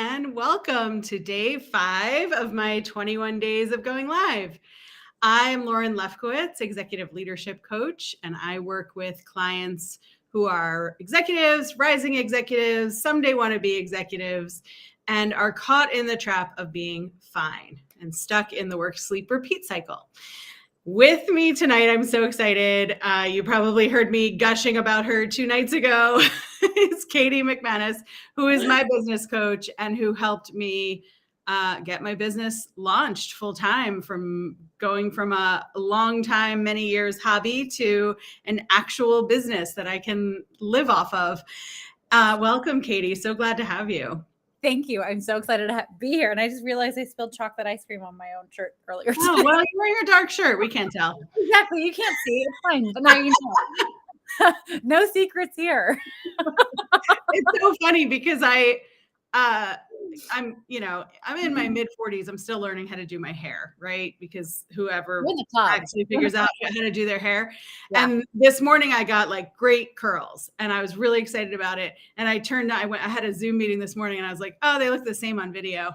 And welcome to day 5 of my 21 days of going live. I'm Lauren Lefkowitz, executive leadership coach, and I work with clients who are executives, rising executives, someday want to be executives, and are caught in the trap of being fine and stuck in the work, sleep, repeat cycle. With me tonight, I'm so excited. You probably heard me gushing about her 2 nights ago. It's Katie McManus, who is my business coach and who helped me get my business launched full time, from going from a long time, many years hobby to an actual business that I can live off of. Welcome, Katie. So glad to have you. Thank you. I'm so excited to be here. And I just realized I spilled chocolate ice cream on my own shirt earlier today. Oh, well, you're wearing a dark shirt. We can't tell. Exactly. You can't see. It's fine. But now you know. No secrets here. It's so funny because I'm in my mid 40s. I'm still learning how to do my hair, right? Because whoever actually figures out how to do their hair. Yeah. And this morning I got like great curls and I was really excited about it. And I had a Zoom meeting this morning and I was like, oh, they look the same on video.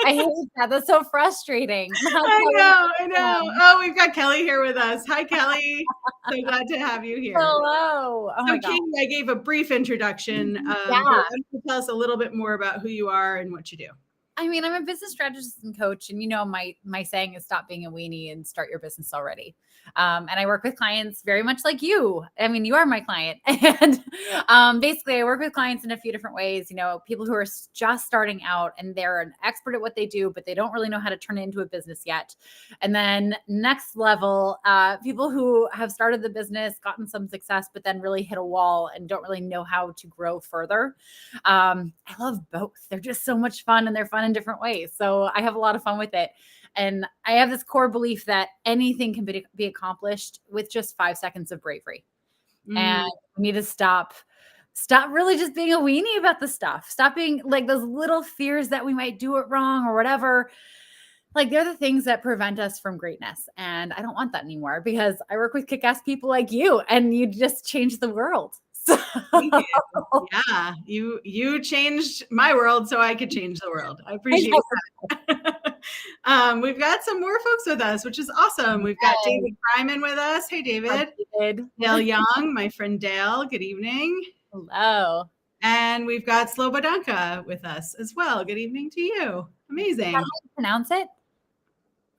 I hate that. That's so frustrating. I know. Oh, we've got Kelly here with us. Hi, Kelly. So glad to have you here. Hello. Oh, so, Katie, I gave a brief introduction. Yeah. Why don't you tell us a little bit more about who you are and what you do? I mean, I'm a business strategist and coach, and my saying is stop being a weenie and start your business already. And I work with clients very much like you. I mean, you are my client. And basically, I work with clients in a few different ways. People who are just starting out and they're an expert at what they do, but they don't really know how to turn it into a business yet. And then next level, people who have started the business, gotten some success, but then really hit a wall and don't really know how to grow further. I love both. They're just so much fun, and they're fun in different ways. So I have a lot of fun with it. And I have this core belief that anything can be accomplished with just 5 seconds of bravery. And we need to stop really just being a weenie about the stuff. Stop being like those little fears that we might do it wrong or whatever. Like, they're the things that prevent us from greatness. And I don't want that anymore, because I work with kick-ass people like you, and you just changed the world. Yeah, you changed my world so I could change the world. I appreciate that. We've got some more folks with us, which is awesome. We've got David Ryman with us. Hey, David. Hi, David. Dale Young, my friend Dale. Good evening. Hello. And we've got Slobodanka with us as well. Good evening to you. Amazing. How do you pronounce it?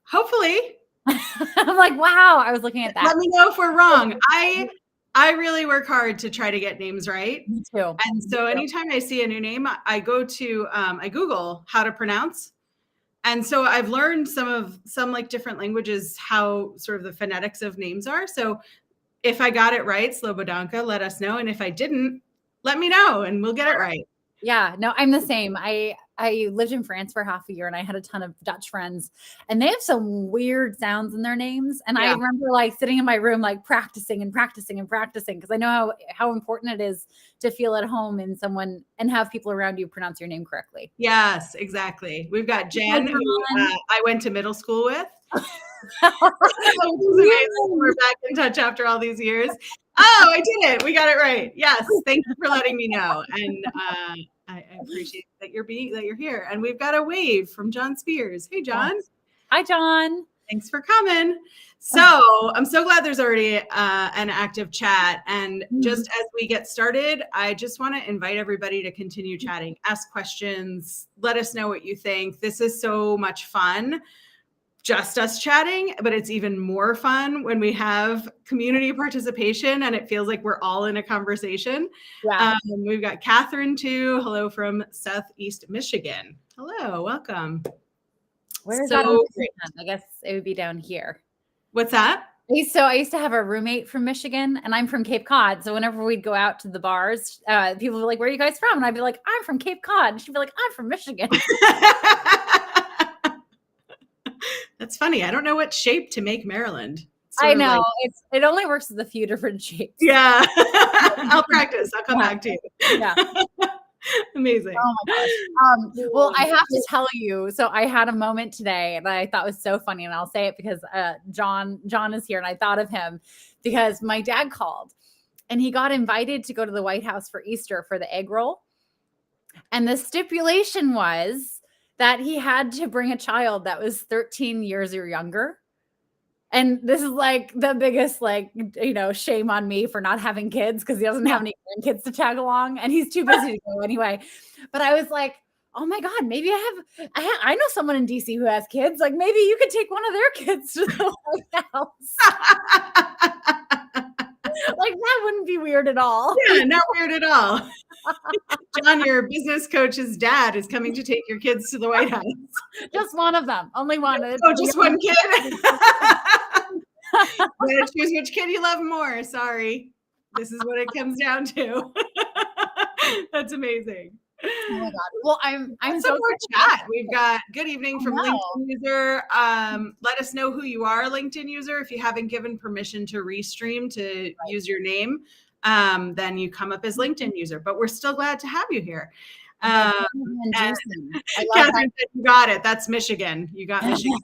Hopefully. I'm like, wow. I was looking at that. Let me know if we're wrong. I really work hard to try to get names right. Me too. And so anytime I see a new name, I go to, I Google how to pronounce. And so I've learned some like different languages, how sort of the phonetics of names are. So if I got it right, Slobodanka, let us know. And if I didn't, let me know and we'll get it right. Yeah, no, I'm the same. I lived in France for half a year, and I had a ton of Dutch friends, and they have some weird sounds in their names. And I remember like sitting in my room, like practicing because I know how important it is to feel at home in someone and have people around you pronounce your name correctly. Yes, exactly. We've got Jen, who I went to middle school with. We're back in touch after all these years. Oh, I did it. We got it right. Yes. Thank you for letting me know. And I appreciate that you're here. And we've got a wave from John Spears. Hey, John. Yes. Hi, John. Thanks for coming. So I'm so glad there's already an active chat. And just as we get started, I just want to invite everybody to continue chatting, ask questions, let us know what you think. This is so much fun. Just us chatting, but it's even more fun when we have community participation and it feels like we're all in a conversation. Yeah. We've got Catherine too. Hello from Southeast Michigan. Hello, welcome. Where is that? I guess it would be down here. What's that? So I used to have a roommate from Michigan, and I'm from Cape Cod. So whenever we'd go out to the bars, people were like, "Where are you guys from?" And I'd be like, "I'm from Cape Cod." And she'd be like, "I'm from Michigan." That's funny. I don't know what shape to make Maryland. I know. It only works with a few different shapes. Yeah. I'll practice. I'll come back to you. Yeah. Amazing. Oh my gosh. Well, I have to tell you, so I had a moment today that I thought was so funny, and I'll say it because John is here, and I thought of him because my dad called and he got invited to go to the White House for Easter for the egg roll. And the stipulation was that he had to bring a child that was 13 years or younger. And this is like the biggest, like, shame on me for not having kids because he doesn't have any grandkids to tag along and he's too busy to go anyway. But I was like, oh my God, maybe I know someone in DC who has kids. Like maybe you could take one of their kids to the White House. Like that wouldn't be weird at all. Yeah, not weird at all. John, your business coach's dad is coming to take your kids to the White House. Just one of them. Only one. Oh, just one kid? You gotta choose which kid you love more. Sorry. This is what it comes down to. That's amazing. Oh my God. Well, I'm so more chat. We've got good evening from LinkedIn user. Let us know who you are, LinkedIn user. If you haven't given permission to restream to use your name, then you come up as LinkedIn user. But we're still glad to have you here. Catherine said you got it. That's Michigan. You got Michigan.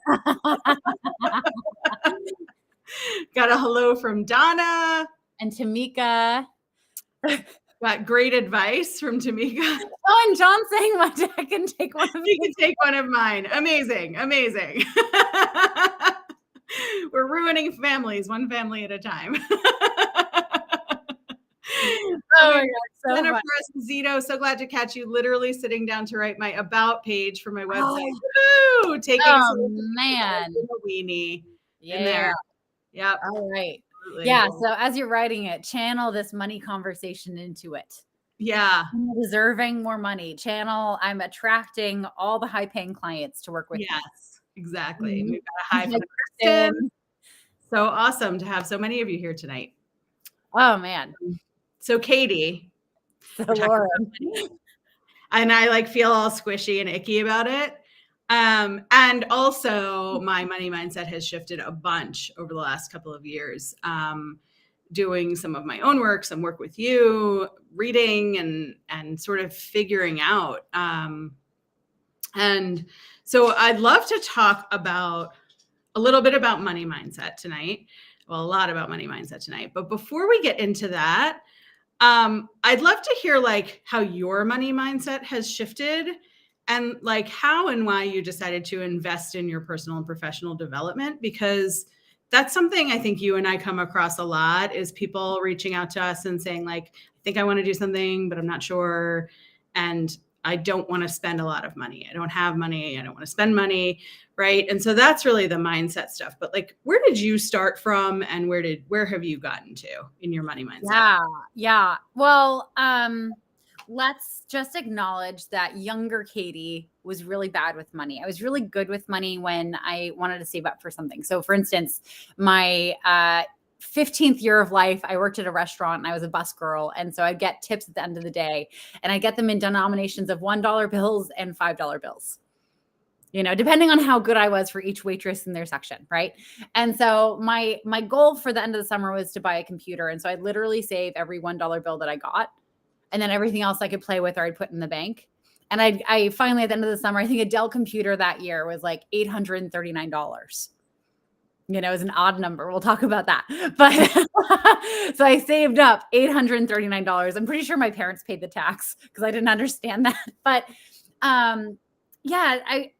Got a hello from Donna and Tamika. Got great advice from Tamika. Oh, and John saying my dad can take one of You can take one of mine. Amazing. Amazing. We're ruining families, one family at a time. Oh my God, Jennifer Esposito, so glad to catch you. Literally sitting down to write my about page for my website. Woo! Taking man, weenie in there. Yep. All right. Absolutely. Yeah. So as you're writing it, channel this money conversation into it. Yeah. I'm deserving more money. Channel. I'm attracting all the high-paying clients to work with. Yes, exactly. We've got a high from Kristen. So awesome to have so many of you here tonight. Oh man. So Katie, so Lauren. And I feel all squishy and icky about it. And also my money mindset has shifted a bunch over the last couple of years. Doing some of my own work, some work with you, reading and sort of figuring out. And so I'd love to talk about a little bit about money mindset tonight. Well, a lot about money mindset tonight. But before we get into that, I'd love to hear how your money mindset has shifted and how and why you decided to invest in your personal and professional development, because that's something I think you and I come across a lot is people reaching out to us and saying I think I want to do something, but I'm not sure. And I don't want to spend a lot of money. I don't have money. I don't want to spend money. Right. And so that's really the mindset stuff. But where did you start from and where have you gotten to in your money mindset? Yeah. Well, let's just acknowledge that younger Katie was really bad with money. I was really good with money when I wanted to save up for something. So for instance, my 15th year of life, I worked at a restaurant and I was a bus girl. And so I'd get tips at the end of the day and I get them in denominations of $1 bills and $5 bills, depending on how good I was for each waitress in their section. Right. And so my goal for the end of the summer was to buy a computer. And so I'd literally save every $1 bill that I got. And then everything else I could play with or I'd put in the bank. And I finally, at the end of the summer, I think a Dell computer that year was $839. It was an odd number. We'll talk about that. But so I saved up $839. I'm pretty sure my parents paid the tax because I didn't understand that. But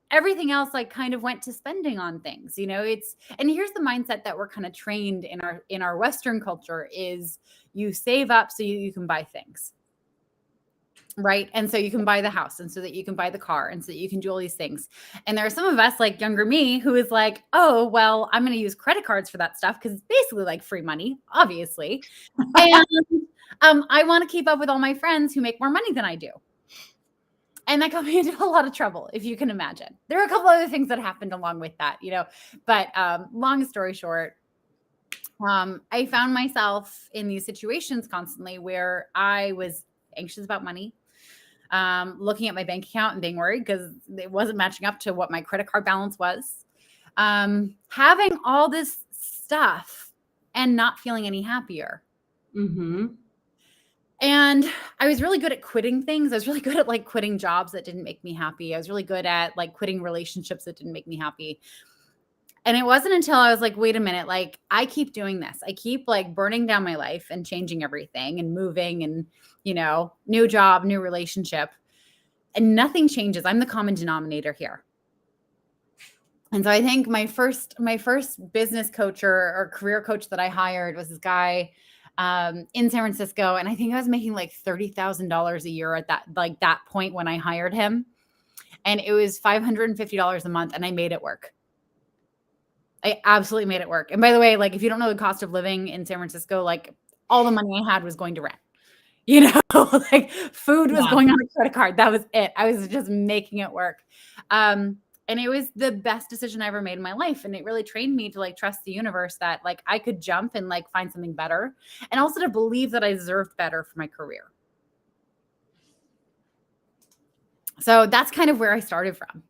everything else kind of went to spending on things. And here's the mindset that we're kind of trained in our Western culture is you save up so you can buy things. Right. And so you can buy the house and so that you can buy the car and so that you can do all these things. And there are some of us younger me who is oh, well, I'm going to use credit cards for that stuff because it's basically free money, obviously. And I want to keep up with all my friends who make more money than I do. And that got me into a lot of trouble, if you can imagine. There are a couple other things that happened along with that, but long story short, I found myself in these situations constantly where I was anxious about money. Looking at my bank account and being worried because it wasn't matching up to what my credit card balance was. Having all this stuff and not feeling any happier. Mm-hmm. And I was really good at quitting things. I was really good at quitting jobs that didn't make me happy. I was really good at quitting relationships that didn't make me happy. And it wasn't until I was wait a minute, I keep doing this. I keep burning down my life and changing everything and moving and, new job, new relationship. and nothing changes. I'm the common denominator here. And so I think my first business coach or career coach that I hired was this guy in San Francisco. And I think I was making like $30,000 a year at that point when I hired him. And it was $550 a month, and I made it work. I absolutely made it work. And by the way, like, if you don't know the cost of living in San Francisco, like, all the money I had was going to rent, like food was going on a credit card. That was it. I was just making it work. And it was the best decision I ever made in my life. And it really trained me to like trust the universe that like I could jump and like find something better, and also to believe that I deserved better for my career. So that's kind of where I started from.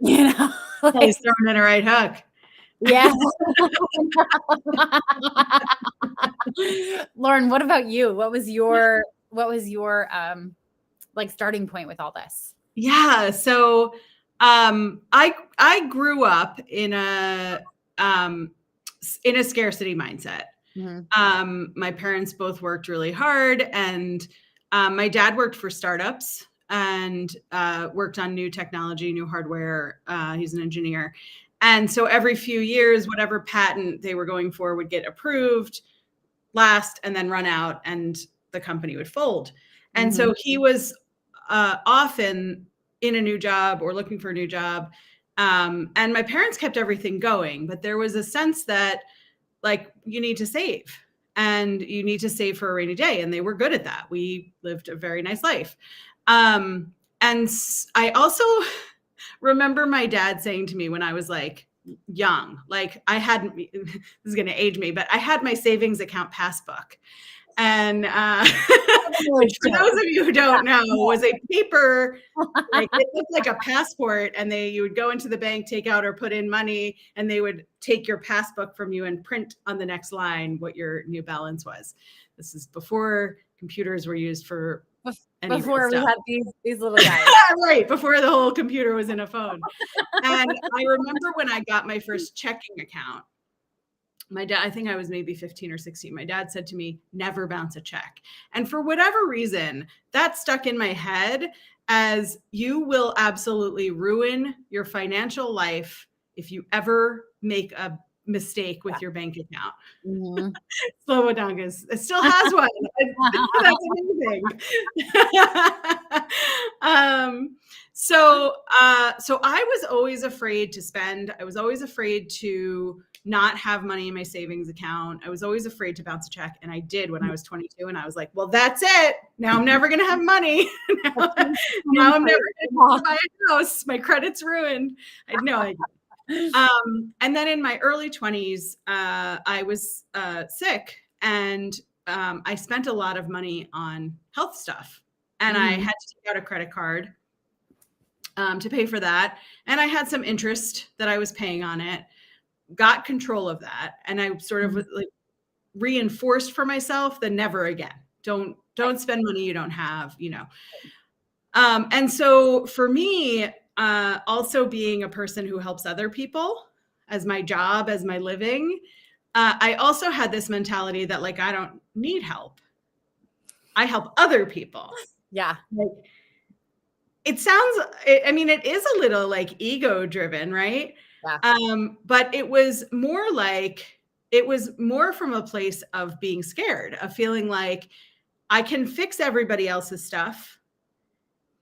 Like, he's throwing in a right hook. Yeah. Lauren, what about you? What was your like starting point with all this? Yeah. So I grew up in a scarcity mindset. Mm-hmm. My parents both worked really hard, and my dad worked for startups and worked on new technology, new hardware. He's an engineer. And so every few years, whatever patent they were going for would get approved, last, and then run out, and the company would fold. And mm-hmm. So he was often in a new job or looking for a new job. And my parents kept everything going, but there was a sense that like, you need to save, and you need to save for a rainy day. And they were good at that. We lived a very nice life. And I also remember my dad saying to me when I was like young, like this is going to age me, but I had my savings account passbook. And which for those of you who don't know was a paper, like it looked like a passport, and you would go into the bank, take out or put in money, and they would take your passbook from you and print on the next line what your new balance was. This is before computers were used for before we had these little guys. Right, before the whole computer was in a phone. And I remember when I got my first checking account, my dad, I think I was maybe 15 or 16. My dad said to me, never bounce a check. And for whatever reason, that stuck in my head as you will absolutely ruin your financial life if you ever make a mistake with your bank account. Mm-hmm. Slobodangas. It still has one. That's amazing. So I was always afraid to spend. I was always afraid to not have money in my savings account. I was always afraid to bounce a check. And I did when I was 22. And I was like, well, that's it. Now I'm never going to have money. now I'm never going to buy a house. My credit's ruined. I had no idea. And then in my early 20s, I was sick, and I spent a lot of money on health stuff, and I had to take out a credit card to pay for that. And I had some interest that I was paying on it, got control of that. And I sort of like reinforced for myself the never again, don't spend money you don't have, And so for me, also being a person who helps other people as my job, as my living, I also had this mentality that like, I don't need help. I help other people. Yeah. Like, it is a little like ego driven, right? Yeah. But it was more from a place of being scared, of feeling like I can fix everybody else's stuff.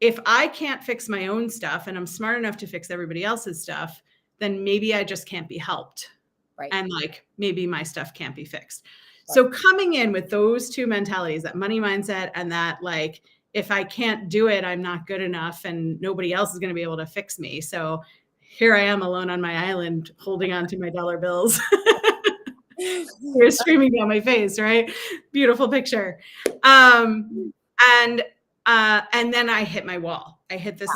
If I can't fix my own stuff, and I'm smart enough to fix everybody else's stuff, then maybe I just can't be helped. Right. And like, maybe my stuff can't be fixed. Right. So coming in with those two mentalities, that money mindset and that like, if I can't do it, I'm not good enough, and nobody else is going to be able to fix me. So here I am alone on my island, holding on to my dollar bills. They're streaming down my face, right? Beautiful picture. And then I hit my wall. I hit this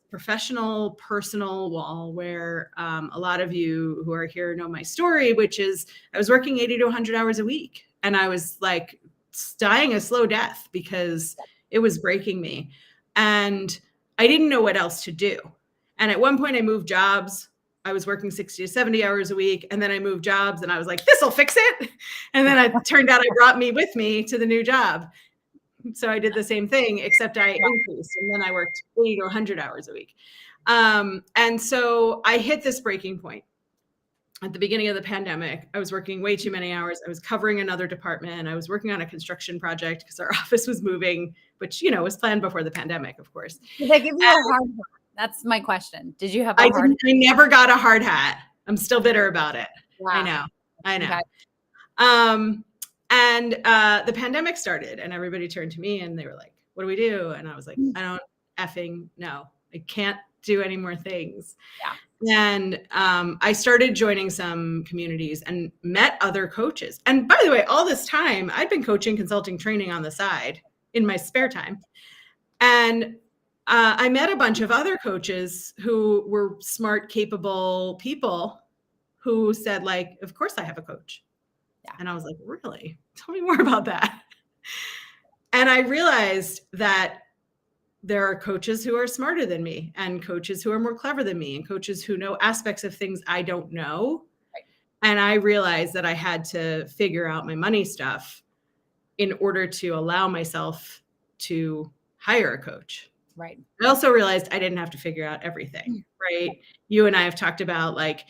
professional, personal wall where a lot of you who are here know my story, which is I was working 80 to 100 hours a week, and I was like dying a slow death because it was breaking me. And I didn't know what else to do. And at one point I moved jobs. I was working 60 to 70 hours a week. And then I moved jobs, and I was like, this'll fix it. And then it turned out I brought me with me to the new job. So I did the same thing, except I increased, and then I worked 80 to 100 hours a week. And so I hit this breaking point. At the beginning of the pandemic, I was working way too many hours. I was covering another department. I was working on a construction project because our office was moving, which, was planned before the pandemic, of course. Did they give you a hard hat? That's my question. Did you have a hard hat? I never got a hard hat. I'm still bitter about it. Wow. I know. Okay. And the pandemic started, and everybody turned to me and they were like, what do we do? And I was like, I don't effing know. I can't do any more things. Yeah. And I started joining some communities and met other coaches. And by the way, all this time, I'd been coaching, consulting, training on the side in my spare time. And I met a bunch of other coaches who were smart, capable people who said, like, of course I have a coach. Yeah. And I was like, really? Tell me more about that. And I realized that there are coaches who are smarter than me, and coaches who are more clever than me, and coaches who know aspects of things I don't know. Right. And I realized that I had to figure out my money stuff in order to allow myself to hire a coach. Right. I also realized I didn't have to figure out everything, right? You and I have talked about, like,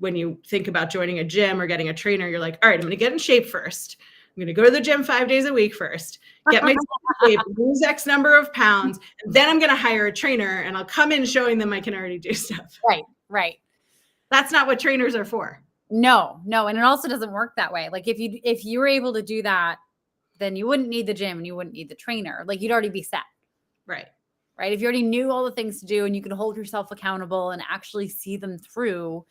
when you think about joining a gym or getting a trainer, you're like, all right, I'm going to get in shape first. I'm going to go to the gym 5 days a week first, get myself in shape, lose X number of pounds, and then I'm going to hire a trainer, and I'll come in showing them I can already do stuff. Right. That's not what trainers are for. No. And it also doesn't work that way. Like, if you were able to do that, then you wouldn't need the gym and you wouldn't need the trainer. Like, you'd already be set. Right. If you already knew all the things to do and you could hold yourself accountable and actually see them through,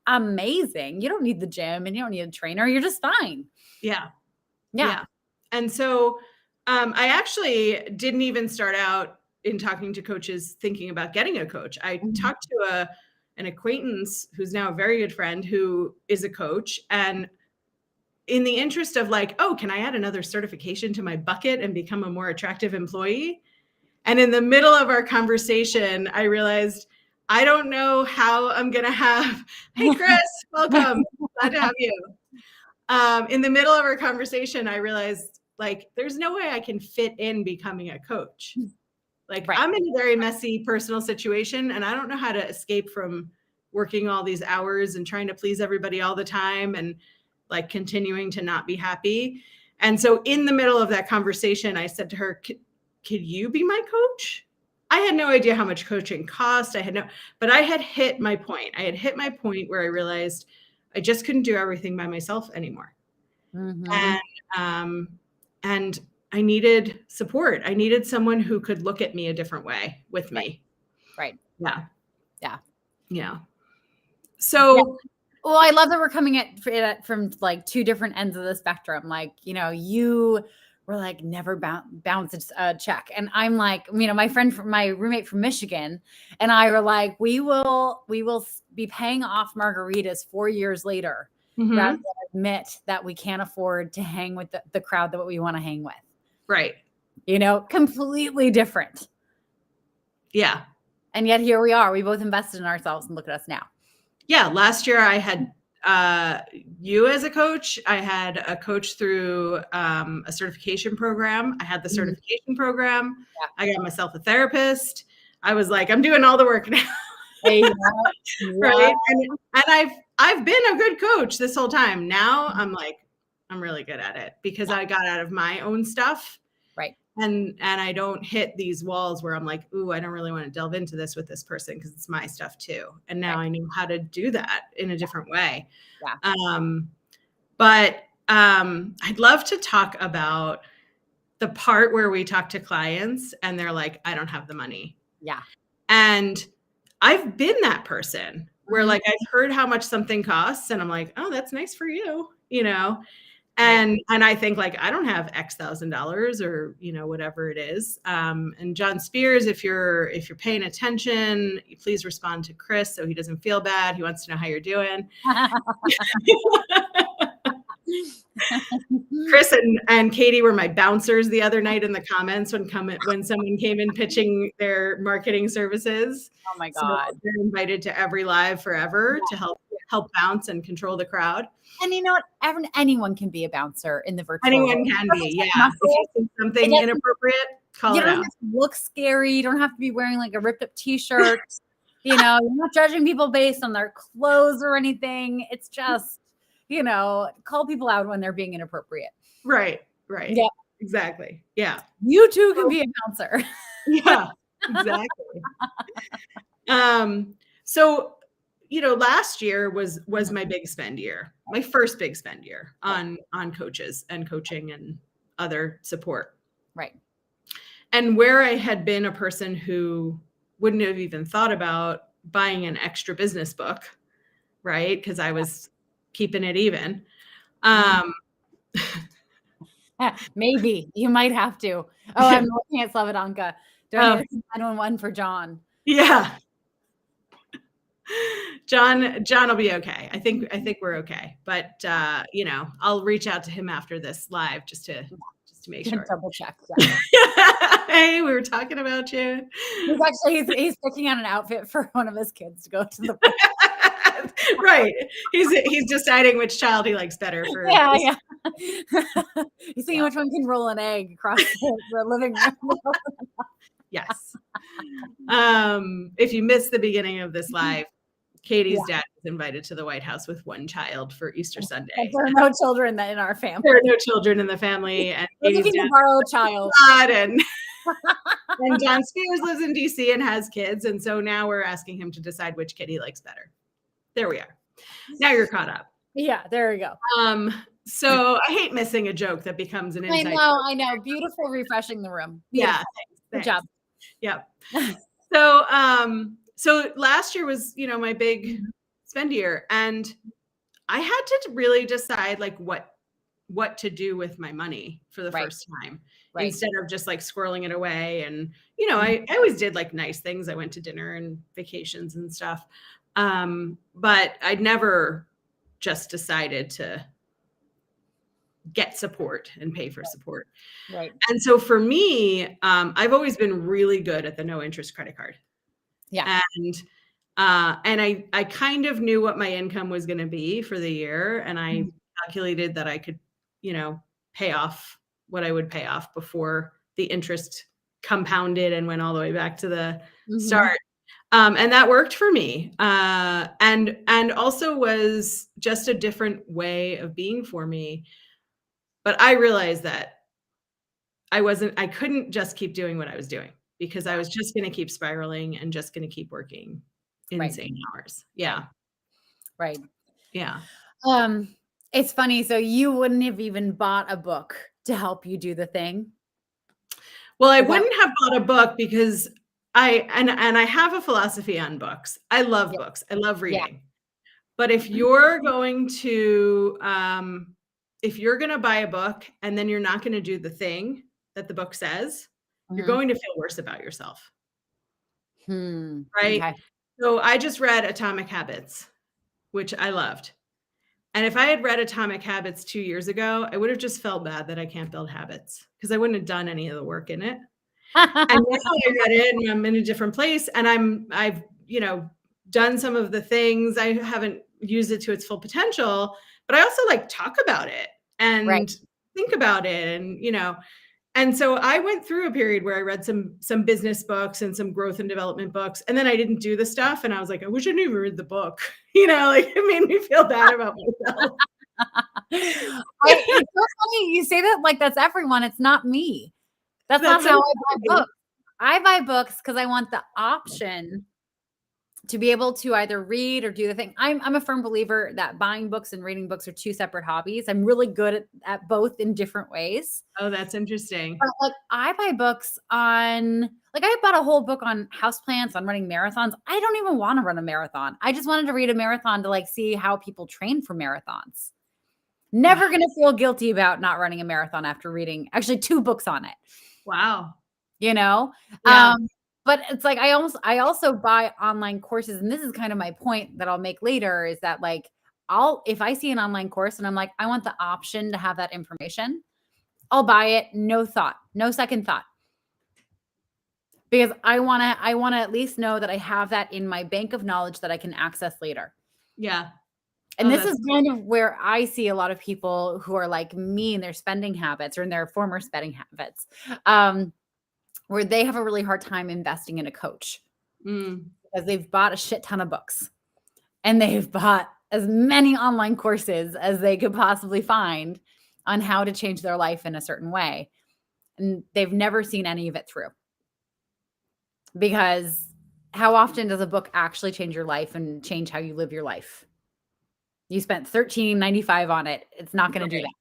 amazing. You don't need the gym and you don't need a trainer. You're just fine. Yeah. And so I actually didn't even start out in talking to coaches thinking about getting a coach. I talked to an acquaintance who's now a very good friend who is a coach. And in the interest of, like, oh, can I add another certification to my bucket and become a more attractive employee? And in the middle of our conversation, I realized I don't know how I'm going to have, hey, Chris, welcome. Glad to have you. In the middle of our conversation, I realized, like, there's no way I can fit in becoming a coach. Like, right. I'm in a very messy personal situation, and I don't know how to escape from working all these hours and trying to please everybody all the time and, like, continuing to not be happy. And so in the middle of that conversation, I said to her, could you be my coach? I had no idea how much coaching cost. But I had hit my point. I had hit my point where I realized I just couldn't do everything by myself anymore. Mm-hmm. And I needed support. I needed someone who could look at me a different way with me. Right. Yeah. So, well, I love that we're coming at it from, like, two different ends of the spectrum. Like, you were like, never bounce a check. And I'm like, my roommate from Michigan and I were like, we will be paying off margaritas 4 years later, rather than admit that we can't afford to hang with the crowd that we want to hang with. Right. Completely different. Yeah. And yet here we are. We both invested in ourselves, and look at us now. Yeah. Last year I had you as a coach. I had a coach through a certification program. I had the certification program. Yeah. I got myself a therapist. I was like, I'm doing all the work now. Right. And I've been a good coach this whole time. Now I'm like, I'm really good at it because I got out of my own stuff. Right. And I don't hit these walls where I'm like, ooh, I don't really want to delve into this with this person because it's my stuff too. And now I know how to do that in a different way. Yeah. But I'd love to talk about the part where we talk to clients and they're like, I don't have the money. Yeah. And I've been that person where, like, I've heard how much something costs and I'm like, oh, that's nice for you, And I think, like, I don't have X $1,000 or, whatever it is. And John Spears, if you're paying attention, please respond to Chris so he doesn't feel bad. He wants to know how you're doing. Chris and Katie were my bouncers the other night in the comments when someone came in pitching their marketing services. Oh my God. So they're invited to every live forever to help help bounce and control the crowd. And you know what? Anyone can be a bouncer in the virtual Anyone world. can It be, doesn't take yeah. If you muscle. see something inappropriate, call You it don't out. have to look scary. You don't have to be wearing like a ripped up t-shirt. You're not judging people based on their clothes or anything. It's just, call people out when they're being inappropriate. Right. Yeah. Exactly. Yeah. You too can be a bouncer. Yeah, exactly. So, last year was my big spend year, my first big spend year on coaches and coaching and other support. Right. And where I had been a person who wouldn't have even thought about buying an extra business book, right? Because I was keeping it even. Maybe you might have to. Oh, I'm looking at Slavidanka. Donate 911 for John. Yeah. John will be okay. I think we're okay. But I'll reach out to him after this live just to make sure. Double check. Yeah. Hey, we were talking about you. He's picking out an outfit for one of his kids to go to the right. He's deciding which child he likes better for. Yeah. He's seeing which one can roll an egg across the living room. Yes. If you missed the beginning of this live, Katie's dad was invited to the White House with one child for Easter Sunday. There are no children in our family. There are no children in the family, and Katie's dad to borrow a child. And John Spears lives in DC and has kids, and so now we're asking him to decide which kid he likes better. There we are. Now you're caught up. Yeah, there we go. So I hate missing a joke that becomes an inside joke. I know. Beautiful, refreshing the room. Beautiful. Yeah. Good job. Yep. So last year was, my big spend year, and I had to really decide like what to do with my money for the first time, instead of just like squirreling it away. And, I always did like nice things. I went to dinner and vacations and stuff. But I'd never just decided to get support and pay for support. Right. And so for me, I've always been really good at the no interest credit card. Yeah. And I kind of knew what my income was going to be for the year. And I calculated that I could, pay off what I would pay off before the interest compounded and went all the way back to the start. And that worked for me. And also was just a different way of being for me. But I realized that I couldn't just keep doing what I was doing, because I was just going to keep spiraling and just going to keep working insane hours. Yeah. Right. Yeah. It's funny. So you wouldn't have even bought a book to help you do the thing? Well, I wouldn't have bought a book because I have a philosophy on books. I love books. I love reading. Yeah. But if you're going to buy a book and then you're not going to do the thing that the book says, you're going to feel worse about yourself. Right? Okay. So I just read Atomic Habits, which I loved. And if I had read Atomic Habits 2 years ago, I would have just felt bad that I can't build habits, because I wouldn't have done any of the work in it. And now I read it and I'm in a different place, and I've done some of the things. I haven't used it to its full potential, but I also like talk about it and think about it, and and so I went through a period where I read some business books and some growth and development books, and then I didn't do the stuff, and I was like, I wish I didn't even read the book. Like it made me feel bad about myself. It's so funny you say that, like that's everyone. It's not me. That's not how I buy books. I buy books because I want the option to be able to either read or do the thing. I'm a firm believer that buying books and reading books are two separate hobbies. I'm really good at both in different ways. Oh, that's interesting. But like I buy books on, like I bought a whole book on houseplants, on running marathons. I don't even want to run a marathon. I just wanted to read a marathon to like see how people train for marathons. Never going to feel guilty about not running a marathon after reading actually 2 books on it. Wow. Yeah. But it's like, I also buy online courses. And this is kind of my point that I'll make later, is that like, if I see an online course and I'm like, I want the option to have that information, I'll buy it. No thought, no second thought. Because I want to at least know that I have that in my bank of knowledge that I can access later. Yeah. And this is kind of where I see a lot of people who are like me in their spending habits or in their former spending habits, where they have a really hard time investing in a coach because they've bought a shit ton of books and they've bought as many online courses as they could possibly find on how to change their life in a certain way. And they've never seen any of it through. Because how often does a book actually change your life and change how you live your life? You spent $13.95 on it. It's not going to do that.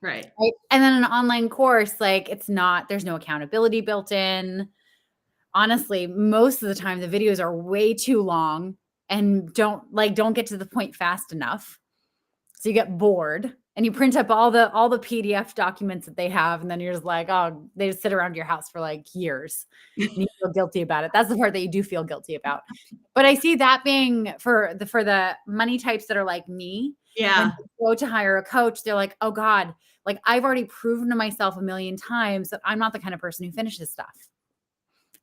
Right. And then an online course, like there's no accountability built in. Honestly, most of the time the videos are way too long and don't get to the point fast enough. So you get bored and you print up all the PDF documents that they have. And then you're just like, oh, they just sit around your house for like years and you feel guilty about it. That's the part that you do feel guilty about. But I see that being for the money types that are like me. Yeah. When they go to hire a coach, they're like, oh God, like I've already proven to myself a million times that I'm not the kind of person who finishes stuff.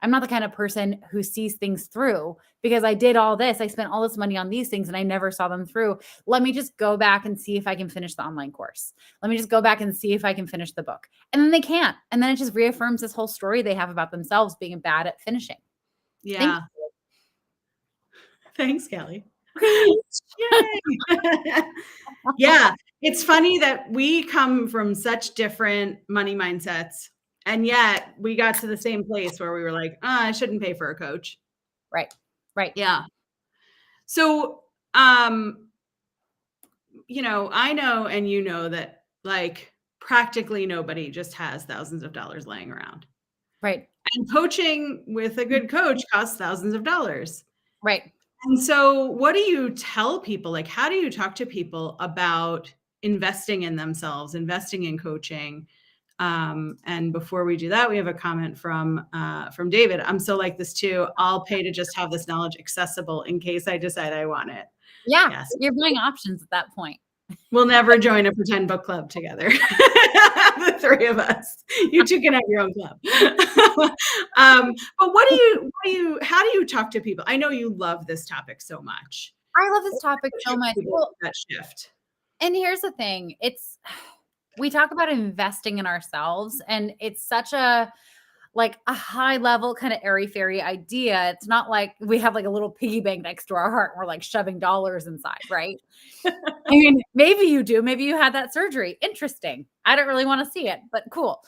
I'm not the kind of person who sees things through because I did all this. I spent all this money on these things and I never saw them through. Let me just go back and see if I can finish the online course. Let me just go back and see if I can finish the book. And then they can't. And then it just reaffirms this whole story they have about themselves being bad at finishing. Yeah. Thanks, Kelly. Yay. Yeah. It's funny that we come from such different money mindsets. And yet we got to the same place where we were like, I shouldn't pay for a coach. Right. Right. Yeah. So, you know, I know, and you know that like practically nobody just has thousands of dollars laying around. Right. And coaching with a good coach costs thousands of dollars. Right. And so what do you tell people? Like, how do you talk to people about investing in themselves, investing in coaching? And before we do that, we have a comment from David. I'm so like this too. I'll pay to just have this knowledge accessible in case I decide I want it. Yeah. Yes. You're buying options at that point. We'll never join a pretend book club together. The three of us. You two can have your own club. But how do you talk to people? I know you love this topic so much. I love this topic so much. Well, that shift. And here's the thing. We talk about investing in ourselves and it's such a high level kind of airy fairy idea. It's not like we have like a little piggy bank next to our heart and we're like shoving dollars inside, right? I mean, maybe you do. Maybe you had that surgery. Interesting. I don't really want to see it, but cool.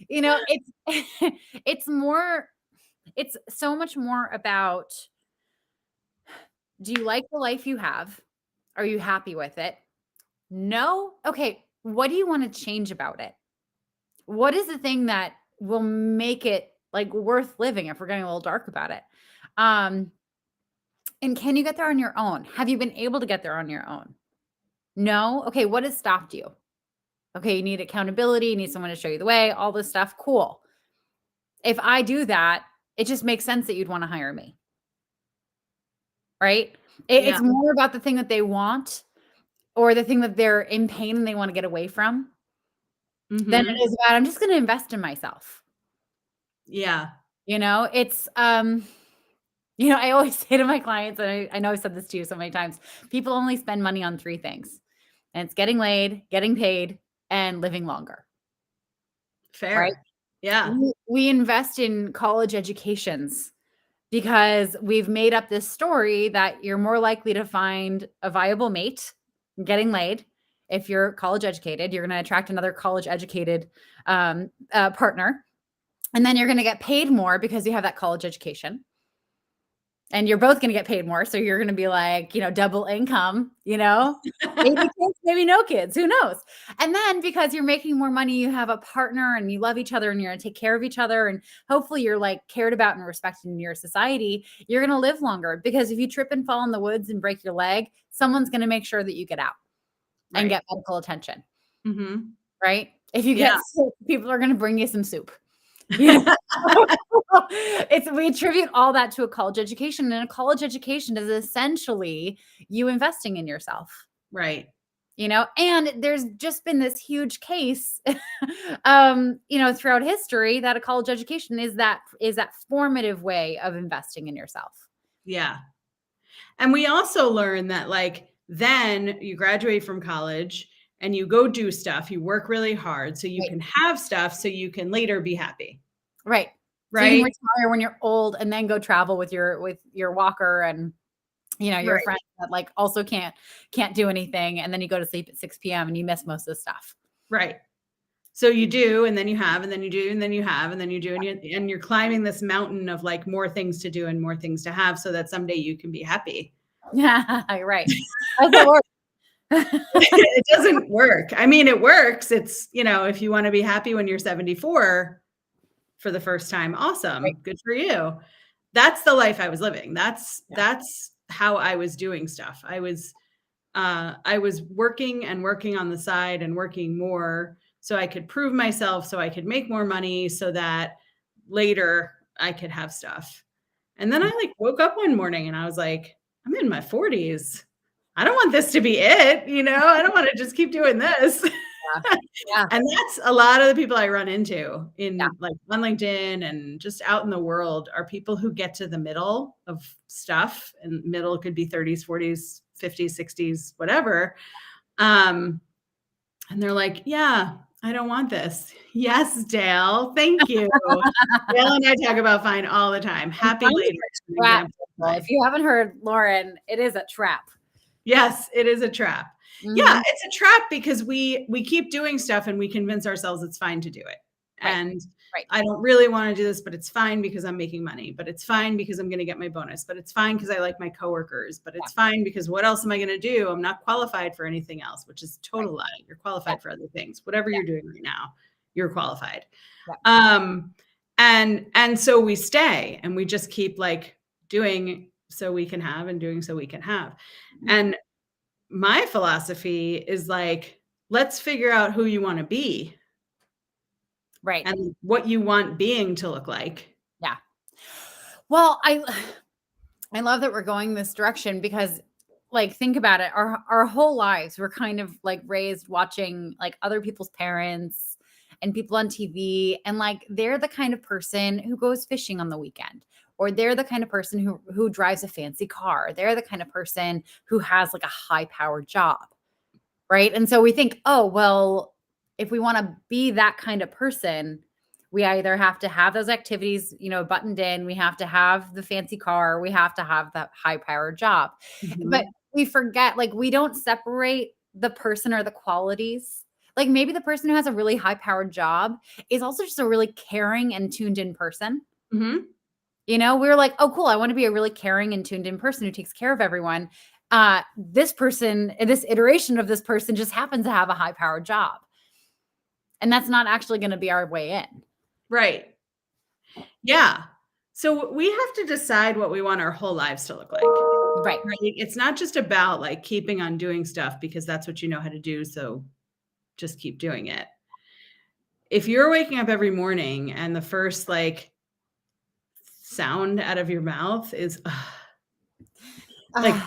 You know, it's so much more about, do you like the life you have? Are you happy with it? No? Okay. What do you want to change about it? What is the thing that will make it like worth living if we're getting a little dark about it? And can you get there on your own? Have you been able to get there on your own? No? Okay. What has stopped you? Okay. You need accountability. You need someone to show you the way, all this stuff. Cool. If I do that, it just makes sense that you'd want to hire me. Right? It's more about the thing that they want or the thing that they're in pain and they want to get away from than it is about, I'm just going to invest in myself. Yeah. You know, it's, you know, I always say to my clients, and I know I've said this to you so many times, people only spend money on 3 things. And it's getting laid, getting paid, and living longer. Fair. Right? Yeah. We invest in college educations because we've made up this story that you're more likely to find a viable mate getting laid. If you're college educated, you're going to attract another college educated partner. And then you're going to get paid more because you have that college education. And you're both going to get paid more. So you're going to be like, you know, double income, you know, maybe kids, maybe no kids, who knows? And then because you're making more money, you have a partner and you love each other and you're going to take care of each other. And hopefully you're like cared about and respected in your society. You're going to live longer because if you trip and fall in the woods and break your leg, someone's going to make sure that you get out and get medical attention. Right? If you get sick, people are going to bring you some soup. You know? We attribute all that to a college education, and a college education is essentially you investing in yourself. Right. You know, and there's just been this huge case, you know, throughout history that a college education is that formative way of investing in yourself. Yeah. And we also learn that like Then you graduate from college and you go do stuff. You work really hard so you Right. can have stuff so you can later be happy. Right. So you can Right. retire when you're old and then go travel with your walker and your Right. friends that like also can't do anything, and then you go to sleep at 6 p.m. and you miss most of the stuff. Right. So you do, and then you have, and then you do, and then you have, and then you do, and you're climbing this mountain of like more things to do and more things to have so that someday you can be happy. Yeah, right. How's that work? It doesn't work. I mean, it works. It's, if you want to be happy when you're 74 for the first time, awesome. Right. Good for you. That's the life I was living. That's how I was doing stuff. I was working and working on the side and working more so I could prove myself, so I could make more money, so that later I could have stuff. And then I like woke up one morning and I was like, I'm in my 40s. I don't want this to be it. I don't want to just keep doing this. Yeah. And that's a lot of the people I run into in Yeah. like on LinkedIn and just out in the world are people who get to the middle of stuff, and middle could be 30s, 40s, 50s, 60s, whatever. And they're like, yeah, I don't want this. Yes, Dale. Thank you. Dale and I talk about fine all the time. Happy later. If you haven't heard Lauren, it is a trap. Yes, it is a trap. Mhm. Yeah, it's a trap because we keep doing stuff and we convince ourselves it's fine to do it. Right. And Right. I don't really want to do this, but it's fine because I'm making money, but it's fine because I'm going to get my bonus, but it's fine because I like my coworkers, but it's fine because what else am I going to do? I'm not qualified for anything else, which is total lie. You're qualified for other things. Whatever you're doing right now, you're qualified. And so we stay and we just keep like doing so we can have and doing so we can have. And my philosophy is like, let's figure out who you want to be. Right. And what you want being to look like. Yeah. Well, I love that we're going this direction because like, think about it. Our whole lives, we're kind of like raised watching like other people's parents and people on TV. And like, they're the kind of person who goes fishing on the weekend, or they're the kind of person who drives a fancy car. They're the kind of person who has like a high powered job. Right. And so we think, oh, well, if we want to be that kind of person, we either have to have those activities, buttoned in, we have to have the fancy car, we have to have that high powered job. Mm-hmm. But we forget, like, we don't separate the person or the qualities. Like maybe the person who has a really high powered job is also just a really caring and tuned in person. Mm-hmm. We're like, oh, cool. I want to be a really caring and tuned in person who takes care of everyone. This person, this iteration of this person just happens to have a high powered job. And that's not actually going to be our way in. Right. Yeah. So we have to decide what we want our whole lives to look like. Right. It's not just about like keeping on doing stuff because that's what you know how to do. So just keep doing it. If you're waking up every morning and the first like sound out of your mouth is like,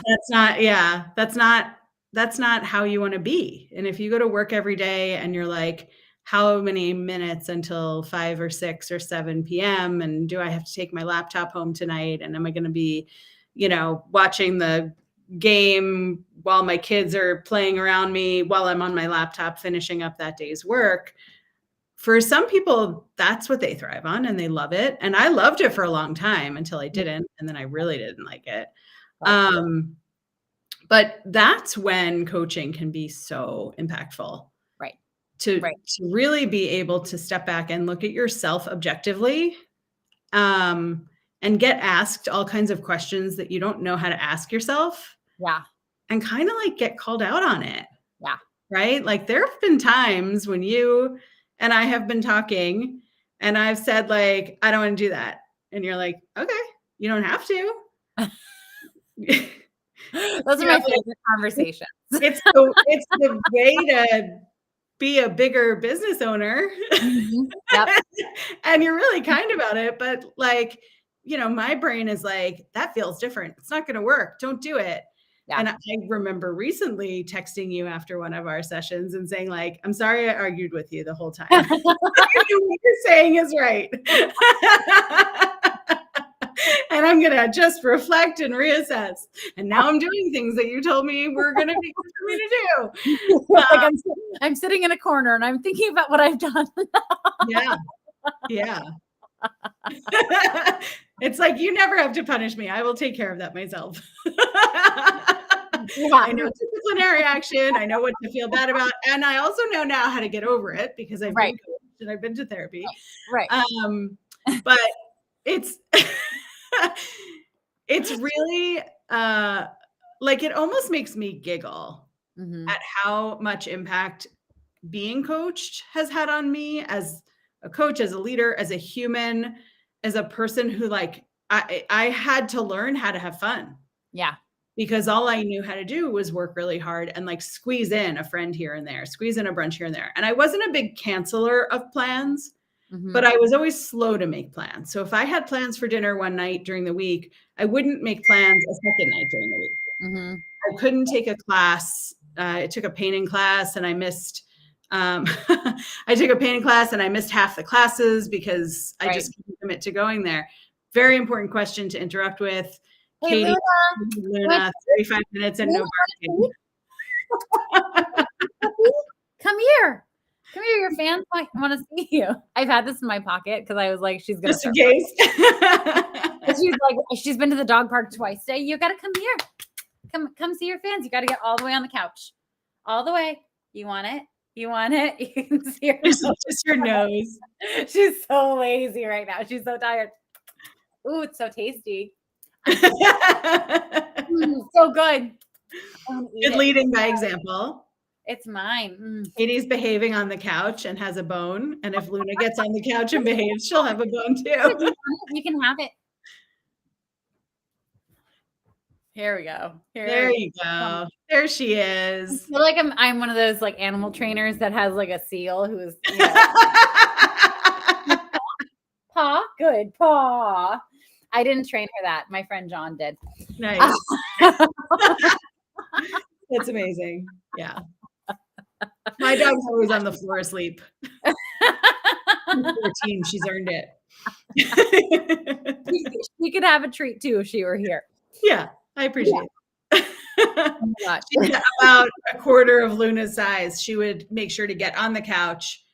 that's not how you want to be. And if you go to work every day and you're like, how many minutes until 5 or 6 or 7 p.m. and do I have to take my laptop home tonight? And am I going to be, watching the game while my kids are playing around me while I'm on my laptop finishing up that day's work? For some people, that's what they thrive on and they love it. And I loved it for a long time until I didn't. And then I really didn't like it. But that's when coaching can be so impactful. To really be able to step back and look at yourself objectively, and get asked all kinds of questions that you don't know how to ask yourself. Yeah. And kind of like get called out on it. Yeah. Right? Like there have been times when you and I have been talking and I've said like, I don't want to do that. And you're like, okay, you don't have to. Those are my favorite conversations. It's the way to be a bigger business owner. Mm-hmm. Yep. And you're really kind about it, but like, my brain is like, that feels different. It's not going to work. Don't do it. Yeah. And I remember recently texting you after one of our sessions and saying like, I'm sorry I argued with you the whole time. What you're saying is right. And I'm going to just reflect and reassess. And now I'm doing things that you told me were going to be good for me to do. Like I'm sitting in a corner and I'm thinking about what I've done. Yeah. Yeah. It's like, you never have to punish me. I will take care of that myself. I know disciplinary action. I know what to feel bad about. And I also know now how to get over it because I've been coached and I've been to therapy. Right. But it's, it's really, like, it almost makes me giggle at how much impact being coached has had on me as a coach, as a leader, as a human, as a person who, like, I had to learn how to have fun. Yeah. Because all I knew how to do was work really hard and, like, squeeze in a friend here and there, squeeze in a brunch here and there. And I wasn't a big canceller of plans, but I was always slow to make plans. So if I had plans for dinner one night during the week, I wouldn't make plans a second night during the week. I couldn't take a class. I took a painting class and I missed, I took a painting class and I missed half the classes because I just couldn't commit to going there. Very important question to interrupt with. Hey, Katie, Luna, 35 minutes and no barking. Come here. Come here. Your fans want to see you. I've had this in my pocket because I was like, she's going to. Just in case. She's like, she's been to the dog park twice today. You got to come here. Come see your fans. You got to get all the way on the couch. All the way. You want it? You want it? You can see her. Just your nose. She's so lazy right now. She's so tired. Ooh, it's so tasty. So good. Good leading by example. It's mine. Katie's behaving on the couch and has a bone. And if Luna gets on the couch and behaves, she'll have a bone too. You can have it. Here we go. There you go. There she is. I feel like I'm one of those like animal trainers that has like a seal who's paw. Good paw. I didn't train her that. My friend John did. Nice. That's amazing. Yeah. My dog's always on the floor asleep. 14, she's earned it. She could have a treat too if she were here. Yeah, I appreciate it. She's about a quarter of Luna's size. She would make sure to get on the couch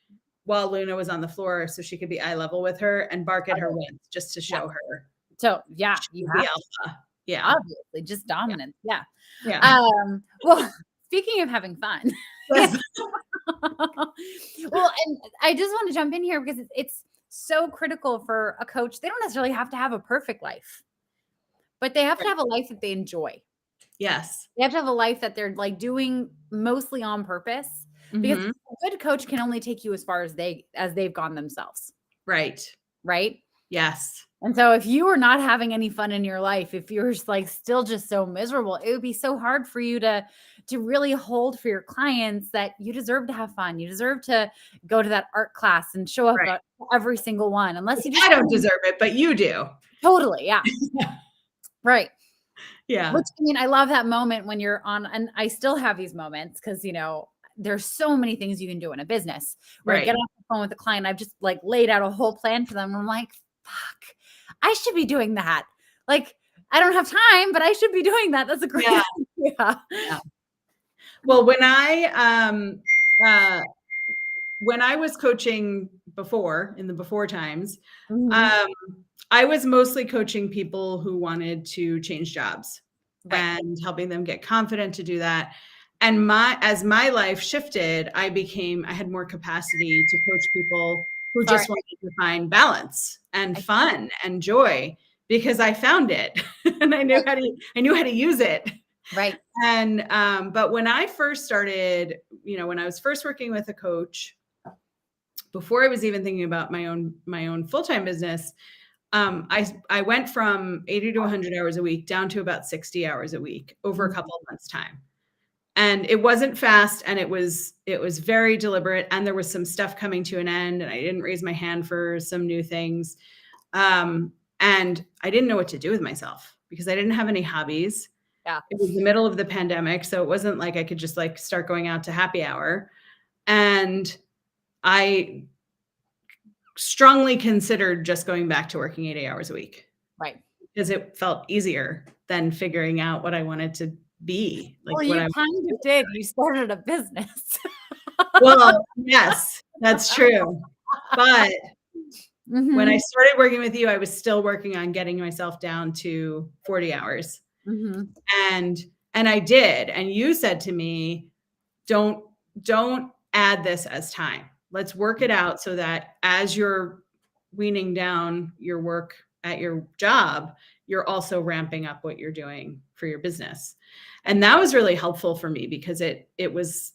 while Luna was on the floor so she could be eye level with her and bark at her wins just to show her. So yeah, you have alpha. Yeah, obviously, just dominance. Yeah. Well, speaking of having fun, yes. Well, and I just want to jump in here because it's so critical for a coach. They don't necessarily have to have a perfect life, but they have to have a life that they enjoy. Yes, they have to have a life that they're like doing mostly on purpose. Because a good coach can only take you as far as they've gone themselves. Right. Yes. And so if you are not having any fun in your life, if you're just like still just so miserable, it would be so hard for you to really hold for your clients that you deserve to have fun. You deserve to go to that art class and show up at every single one. Unless you just I don't deserve it, but you do. Totally. Yeah. Right. Yeah. Which, I mean, I love that moment when you're on, and I still have these moments because, there's so many things you can do in a business where I get off the phone with a client. I've just like laid out a whole plan for them. And I'm like, fuck, I should be doing that. Like, I don't have time, but I should be doing that. That's a great idea. Yeah. Well, when I was coaching before, in the before times, I was mostly coaching people who wanted to change jobs and helping them get confident to do that. And as my life shifted, I had more capacity to coach people who just wanted to find balance and fun and joy because I found it and I knew how to use it. Right. And, but when I first started, when I was first working with a coach, before I was even thinking about my own full-time business, I went from 80 to 100 hours a week down to about 60 hours a week over a couple of months' time. And it wasn't fast and it was very deliberate. And there was some stuff coming to an end and I didn't raise my hand for some new things. And I didn't know what to do with myself because I didn't have any hobbies. Yeah. It was the middle of the pandemic. So it wasn't like I could just like start going out to happy hour. And I strongly considered just going back to working 80 hours a week. Right. because it felt easier than figuring out what I wanted to be, like Well, what you I kind of did. You started a business. well, yes, that's true. But when I Mhm. started working with you, I was still working on getting myself down to 40 hours. Mhm. And I did. And you said to me, don't add this as time. Let's work it out so that as you're weaning down your work at your job, you're also ramping up what you're doing for your business. And that was really helpful for me because it was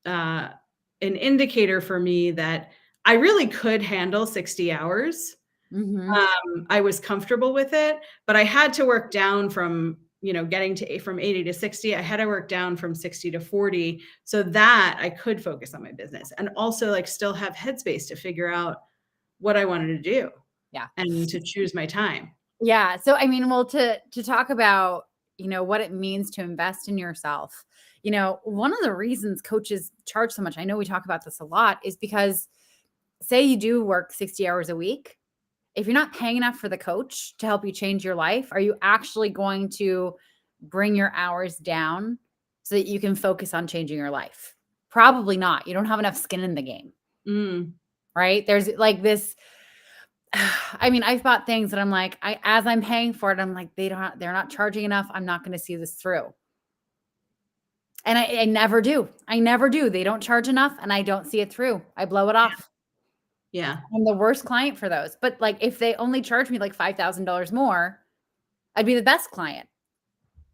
uh, an indicator for me that I really could handle 60 hours. Mhm. I was comfortable with it, but I had to work down from, getting to from 80 to 60. I had to work down from 60 to 40 so that I could focus on my business and also like still have headspace to figure out what I wanted to do Yeah. and to choose my time. Yeah. So I mean, well, to talk about, what it means to invest in yourself. One of the reasons coaches charge so much, I know we talk about this a lot, is because say you do work 60 hours a week. If you're not paying enough for the coach to help you change your life, are you actually going to bring your hours down so that you can focus on changing your life? Probably not. You don't have enough skin in the game, Mm, right? There's like this I mean, I've bought things that I'm like, as I'm paying for it, I'm like, they're not charging enough. I'm not going to see this through. And I never do. I never do. They don't charge enough and I don't see it through. I blow it off. yeah. I'm the worst client for those. But like if they only charge me like $5,000 more, I'd be the best client.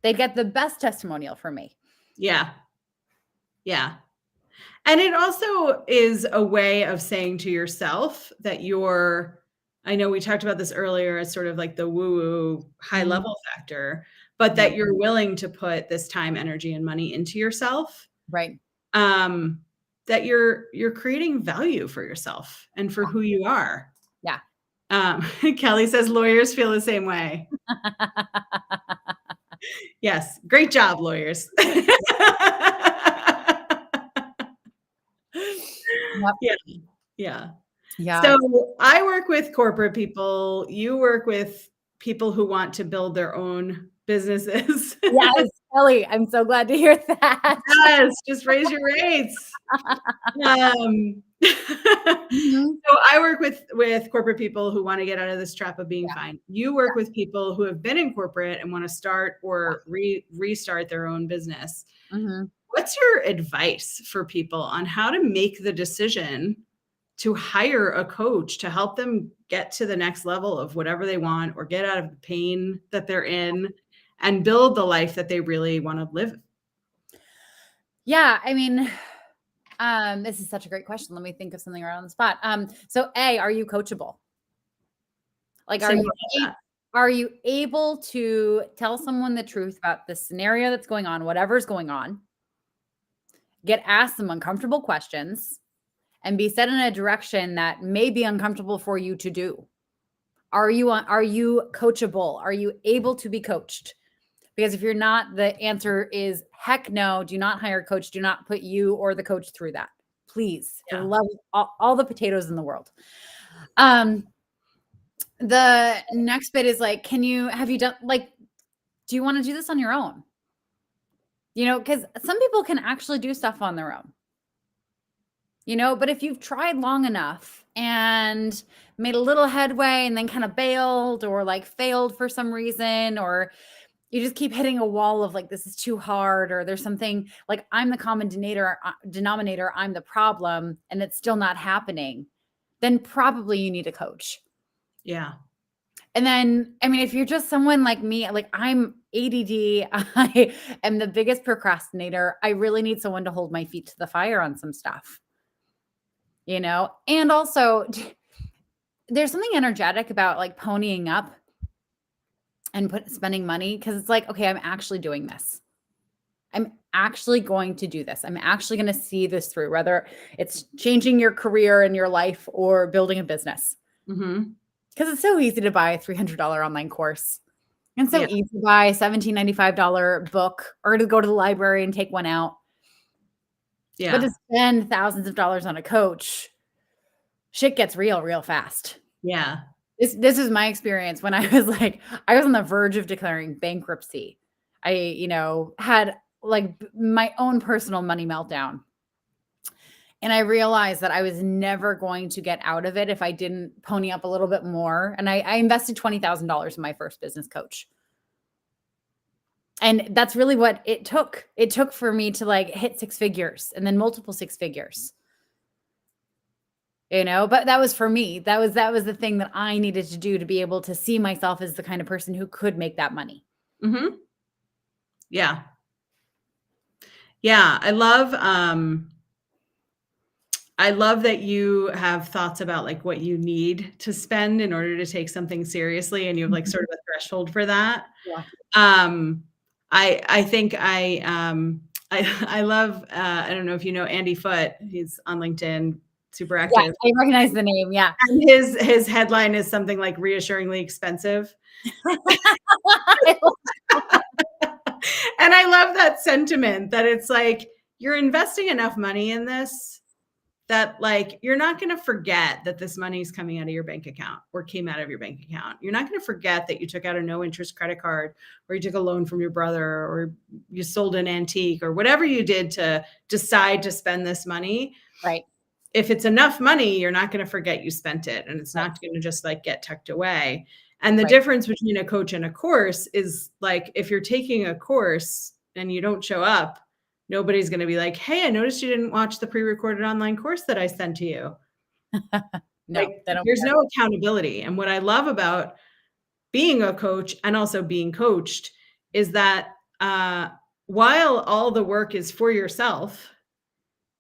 They'd get the best testimonial from me. Yeah. Yeah. And it also is a way of saying to yourself that I know we talked about this earlier as sort of like the woo-woo high Mhm. level factor, but Yep. that you're willing to put this time, energy, and money into yourself. Right. Um, that you're creating value for yourself and for who you are. Yeah. Kelly says lawyers feel the same way. Yes, great job, lawyers. Yep. Yeah, yeah. Yeah. So I work with corporate people. You work with people who want to build their own businesses. Yes, Kelly, I'm so glad to hear that. Yes, just raise your rates. Um, Mhm. so I work with corporate people who want to get out of this trap of being Yeah. fine. You work with people who have been in corporate and want to start or restart their own business. Mhm. What's your advice for people on how to make the decision to hire a coach to help them get to the next level of whatever they want or get out of the pain that they're in and build the life that they really want to live? Yeah, I mean, this is such a great question. Let me think of something right on the spot. So A, are you coachable? Like, Say more about that. are you able to tell someone the truth about the scenario that's going on, whatever's going on, get asked some uncomfortable questions, and be set in a direction that may be uncomfortable for you to do? Are you coachable? Are you able to be coached? Because if you're not, the answer is heck no. Do not hire a coach. Do not put you or the coach through that. Please, for the Yeah. love of all the potatoes in the world. Um, the next bit is like, have you done like, do you want to do this on your own? Because some people can actually do stuff on their own. But if you've tried long enough and made a little headway and then kind of bailed or like failed for some reason, or you just keep hitting a wall of like, this is too hard, or there's something like I'm the common denominator, I'm the problem, and it's still not happening, then probably you need a coach. Yeah. And then, I mean, if you're just someone like me, like I'm ADD, I am the biggest procrastinator. I really need someone to hold my feet to the fire on some stuff, And also, there's something energetic about like ponying up and spending money because it's like, okay, I'm actually doing this. I'm actually going to do this. I'm actually going to see this through, whether it's changing your career and your life or building a business. Mhm. Because it's so easy to buy a $300 online course and so Yeah. easy to buy a $17.95 book or to go to the library and take one out. But to Yeah. spend thousands of dollars on a coach, shit gets real fast. Yeah. This is my experience when I was I was on the verge of declaring bankruptcy. I, had my own personal money meltdown. And I realized that I was never going to get out of it if I didn't pony up a little bit more. And I invested $20,000 in my first business coach. And that's really what it took. It took for me to hit six figures and then multiple six figures. But that was for me. That was the thing that I needed to do to be able to see myself as the kind of person who could make that money. Mm-hmm. Yeah. Yeah. I love that you have thoughts about what you need to spend in order to take something seriously, and you have sort of a threshold for that. Yeah. I think I love, I don't know if you know Andy Foote. He's on LinkedIn, super active. Yeah, I recognize the name. Yeah. And his headline is something like reassuringly expensive. And I love that sentiment that it's you're investing enough money in this that you're not going to forget that this money is coming out of your bank account or came out of your bank account. You're not going to forget that you took out a no interest credit card, or you took a loan from your brother, or you sold an antique, or whatever you did to decide to spend this money. Right. If it's enough money, you're not going to forget you spent it, and it's not going to just get tucked away. And the difference between a coach and a course is if you're taking a course and you don't show up, nobody's going to be like, hey, I noticed you didn't watch the pre-recorded online course that I sent to you. No, there's no accountability. And what I love about being a coach and also being coached is that while all the work is for yourself,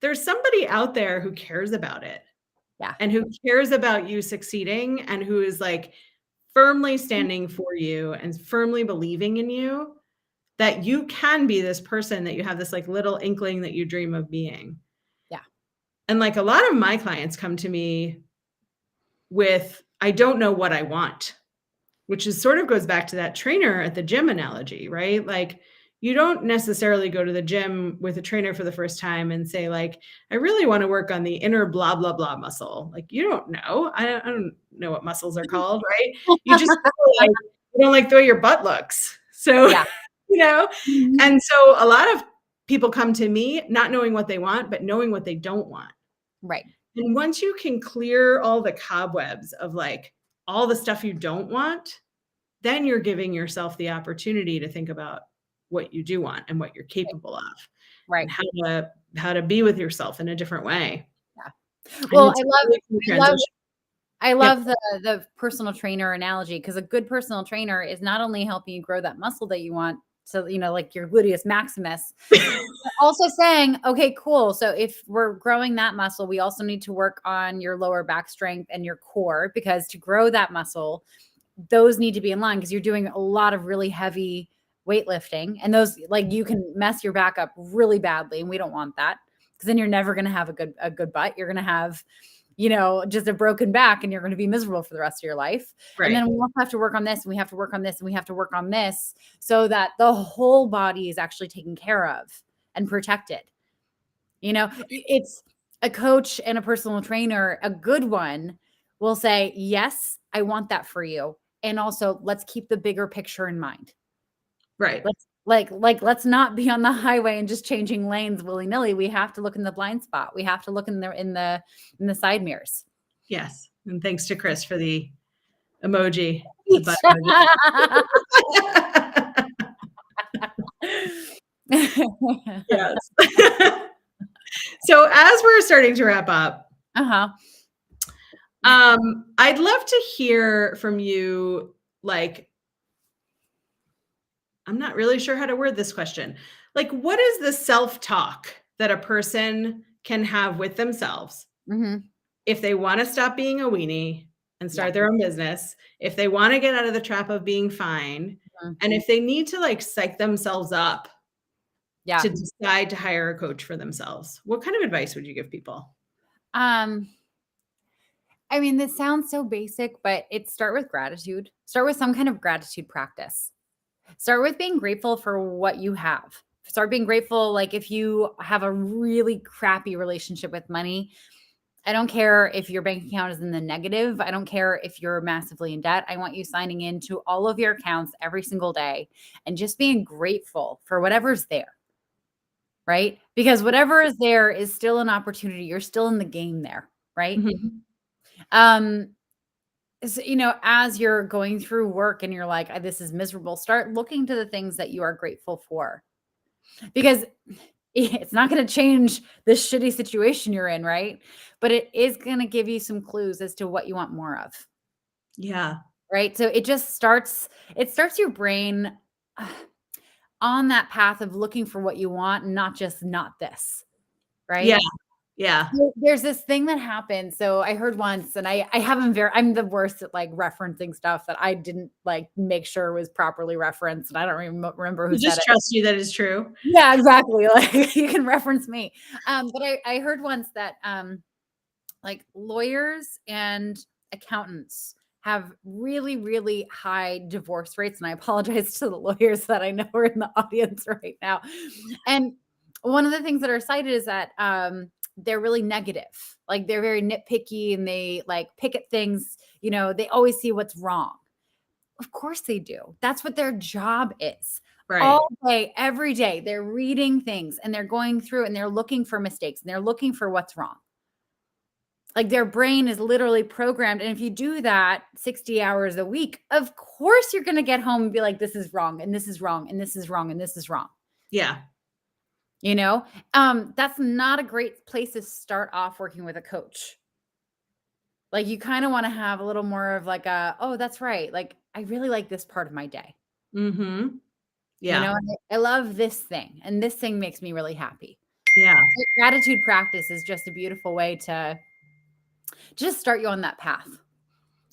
there's somebody out there who cares about it. Yeah. And who cares about you succeeding, and who is firmly standing for you and firmly believing in you, that you can be this person that you have this little inkling that you dream of being. Yeah. And a lot of my clients come to me with, I don't know what I want, which is sort of goes back to that trainer at the gym analogy, right? You don't necessarily go to the gym with a trainer for the first time and say I really want to work on the inner blah, blah, blah muscle. You don't know. I don't know what muscles are called, right? You just you don't like the way your butt looks. So, yeah. And so a lot of people come to me not knowing what they want, but knowing what they don't want. Right. And once you can clear all the cobwebs of all the stuff you don't want, then you're giving yourself the opportunity to think about what you do want and what you're capable of. Right. And how to be with yourself in a different way. Yeah. Well, I love the personal trainer analogy, because a good personal trainer is not only helping you grow that muscle that you want, so your gluteus maximus, but also saying, okay, cool. So if we're growing that muscle, we also need to work on your lower back strength and your core, because to grow that muscle, those need to be in line, because you're doing a lot of really heavy weightlifting, and those you can mess your back up really badly, and we don't want that, because then you're never going to have a good butt. You're going to have just a broken back, and you're going to be miserable for the rest of your life. Right. And then we have to work on this, and we have to work on this, and we have to work on this, so that the whole body is actually taken care of and protected. It's a coach and a personal trainer, a good one, will say, yes, I want that for you. And also, let's keep the bigger picture in mind. Right. Let's not be on the highway and just changing lanes willy-nilly. We have to look in the blind spot. We have to look in the side mirrors. Yes. And thanks to Chris for the emoji. Yes. So as we're starting to wrap up, I'd love to hear from you. I'm not really sure how to word this question. What is the self-talk that a person can have with themselves if they want to stop being a weenie and start their own business, if they want to get out of the trap of being fine, and if they need to psych themselves up to decide to hire a coach for themselves? What kind of advice would you give people? I mean, this sounds so basic, but start with gratitude. Start with some kind of gratitude practice. Start with being grateful for what you have. Start being grateful. If you have a really crappy relationship with money, I don't care if your bank account is in the negative. I don't care if you're massively in debt. I want you signing into all of your accounts every single day and just being grateful for whatever's there, right? Because whatever is there is still an opportunity. You're still in the game there, right? Mhm. Um, so, as you're going through work and you're like, this is miserable, start looking to the things that you are grateful for, because it's not going to change this shitty situation you're in, right? But it is going to give you some clues as to what you want more of, Yeah. right? So it starts your brain uh, on that path of looking for what you want, and not just not this, Yeah. right? Yeah. There's this thing that happened. So I heard once, and I haven't I'm the worst at like referencing stuff that I didn't like make sure was properly referenced, and I don't remember who We said just it. trust you that it's true. Yeah, exactly. Like you can reference me. But I heard once that like lawyers and accountants have really, really high divorce rates. And I apologize to the lawyers that I know are in the audience right now. And one of the things that are cited is that they're really negative. Like they're very nitpicky and they like pick at things, they always see what's wrong. Of course they do. That's what their job is. Right. All day, every day, they're reading things and they're going through and they're looking for mistakes and they're looking for what's wrong. Like their brain is literally programmed. And if you do that 60 hours a week, of course you're going to get home and be like, this is wrong, and this is wrong, and this is wrong, and this is wrong. Yeah. That's not a great place to start off working with a coach. Like you kind of want to have a little more of like oh, that's right. Like I really like this part of my day. Mm-hmm. Yeah. And I love this thing, and this thing makes me really happy. Yeah. So gratitude practice is just a beautiful way to just start you on that path.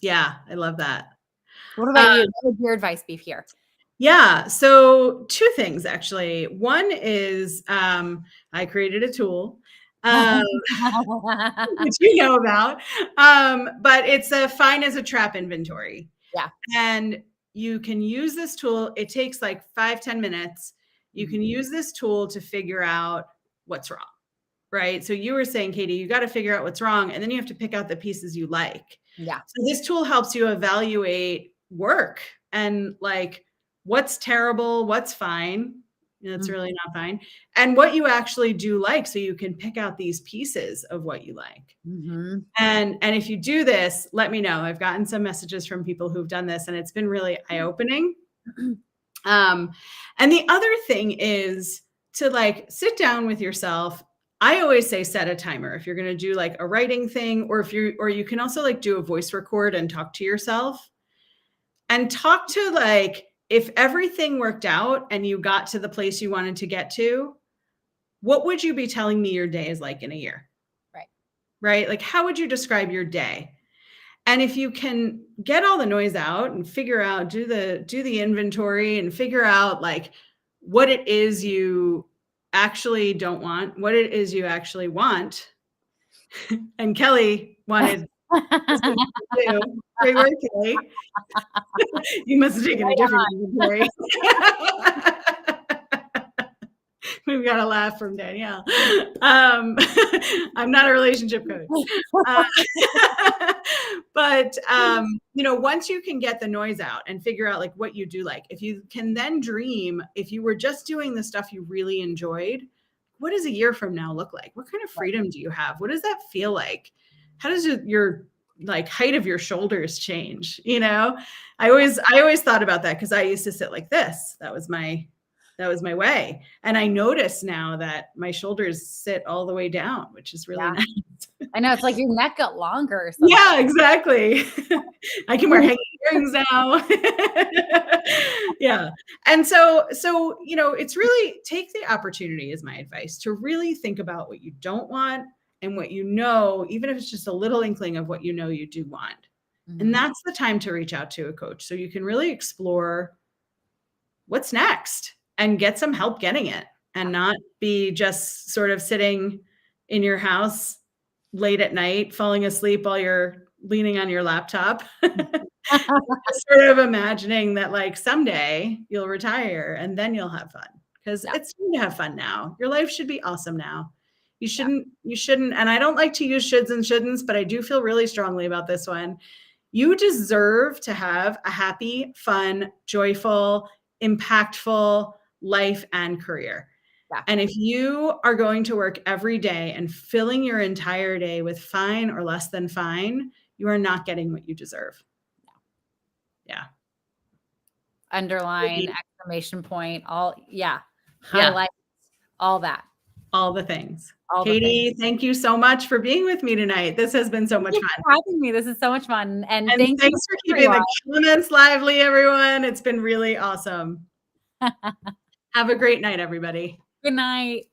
Yeah. I love that. What about you? What would your advice be here? Yeah. So two things actually. One is I created a tool, which you know about, but it's a fine as a trap inventory. Yeah. And you can use this tool. It takes like 5-10 minutes. You can use this tool to figure out what's wrong. Right. So you were saying, Katie, you got to figure out what's wrong, and then you have to pick out the pieces you like. Yeah. So this tool helps you evaluate work and like what's terrible, what's fine, that's really not fine, and what you actually do like, so you can pick out these pieces of what you like. Mm-hmm. And if you do this, let me know. I've gotten some messages from people who've done this, and it's been really eye-opening. And the other thing is to like sit down with yourself. I always say set a timer if you're going to do like a writing thing, or you can also like do a voice record and talk to yourself and talk to like, if everything worked out and you got to the place you wanted to get to, what would you be telling me your day is like in a year? Right? Like, how would you describe your day? And if you can get all the noise out and figure out, do the inventory and figure out like what it is you actually don't want, what it is you actually want. And Kelly wanted to do. Great work, Kelly. You must have taken a different inventory. We've got a laugh from Danielle. I'm not a relationship coach. But once you can get the noise out and figure out like what you do like, if you can then dream, if you were just doing the stuff you really enjoyed, what does a year from now look like? What kind of freedom do you have? What does that feel like? How does your like height of your shoulders change? I always thought about that because I used to sit like this. That was my way. And I notice now that my shoulders sit all the way down, which is really nice. I know, it's like your neck got longer or something. Yeah, exactly. I can wear hanging earrings now. Yeah. And so, it's really, take the opportunity, is my advice, to really think about what you don't want and what even if it's just a little inkling of what you do want. Mm-hmm. And that's the time to reach out to a coach so you can really explore what's next and get some help getting it, and not be just sort of sitting in your house late at night, falling asleep while you're leaning on your laptop, sort of imagining that like someday you'll retire and then you'll have fun, because it's fun to have fun now. Your life should be awesome now. You shouldn't. And I don't like to use shoulds and shouldn'ts, but I do feel really strongly about this one. You deserve to have a happy, fun, joyful, impactful life and career. Yeah. And if you are going to work every day and filling your entire day with fine or less than fine, you are not getting what you deserve. Yeah. Underline, exclamation point, highlight, all that. All the things. All the Katie, things. thank you so much for being with me tonight. This has been so much fun. Thanks for having me. This is so much fun. And thanks for keeping the comments lively, everyone. It's been really awesome. Have a great night, everybody. Good night.